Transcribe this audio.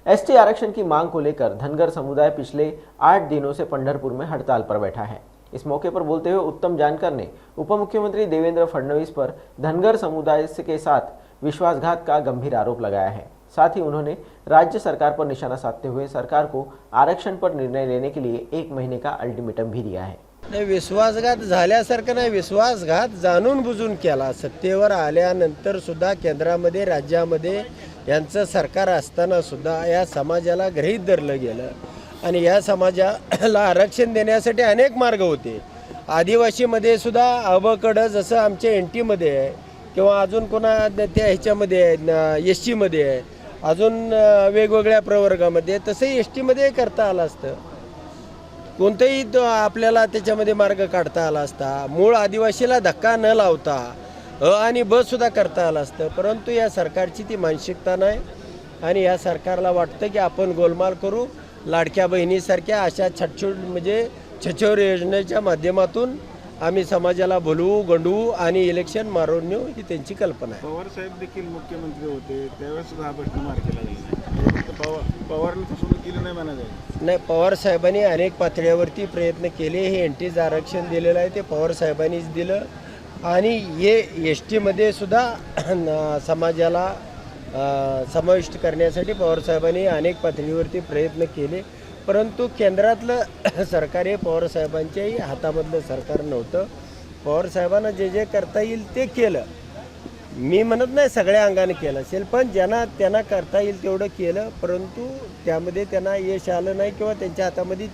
ST आरक्षण की मांग को लेकर धनगर समुदाय पिछले 8 दिनों से पंढरपुर में हड़ताल पर बैठा है। इस मौके पर बोलते हुए उत्तम जानकर ने उप मुख्यमंत्री देवेंद्र फडणवीस पर धनगर समुदाय के साथ विश्वासघात का गंभीर आरोप लगाया है। साथ ही उन्होंने राज्य सरकार पर निशाना साधते हुए सरकार को आरक्षण पर निर्णय लेने के लिए 1 महीने का अल्टिमेटम भी दिया है। नाही, विश्वासघात झाल्यासारखं नाही, विश्वासघात जाणून बुजून केला। सत्तेवर आल्यानंतर सुद्धा केंद्रामध्ये राज्यामध्ये यांचं सरकार असताना सुद्धा या समाजाला गृहीत धरलं गेलं आणि या समाजाला आरक्षण देण्यासाठी अनेक मार्ग होते। आदिवासीमध्ये सुद्धा अबकडं जसं आमच्या एनटीमध्ये आहे किंवा अजून कोणा त्या ह्याच्यामध्ये आहे, एसटीमध्ये आहे, अजून वेगवेगळ्या प्रवर्गामध्ये, तसं एसटीमध्ये करता आलं असतं। कोणतेही आपल्याला त्याच्यामध्ये मार्ग काढता आला असता। मूळ आदिवासीला धक्का न लावता अ आणि ब सुद्धा करता आलं असतं, परंतु या सरकारची ती मानसिकता नाही आणि या सरकारला वाटतं की आपण गोलमाल करू। लाडक्या बहिणीसारख्या अशा छटछूट म्हणजे छछोर योजनेच्या माध्यमातून आम्ही समाजाला भुलवू, गंडवू आणि इलेक्शन मारून नेऊ, ही त्यांची कल्पना आहे। पवार साहेब देखील मुख्यमंत्री होते, त्यावेळेस सुद्धा हा प्रश्न मार्ग केला गेला। पवारांनी फसवणूक केली नाही म्हणायचं नाही, पवार साहेबांनी अनेक पातळ्यावरती प्रयत्न केले। हे एनटीचं आरक्षण दिलेलं आहे ते पवार साहेबांनीच दिलं आणि हे एसटीमध्ये सुद्धा समाजाला समाविष्ट करण्यासाठी पवार साहेबांनी अनेक पातळीवरती प्रयत्न केले, परंतु केंद्रातलं सरकार हे पवार साहेबांच्याही हातामधलं सरकार नव्हतं। पवार साहेबांना जे जे करता येईल ते केलं। मी म्हणत नाही सगळ्या अंगाने केलं असेल, पण त्यांना करता येईल तेवढं केलं, परंतु त्यामध्ये त्यांना यश आलं नाही किंवा त्यांच्या हातामध्ये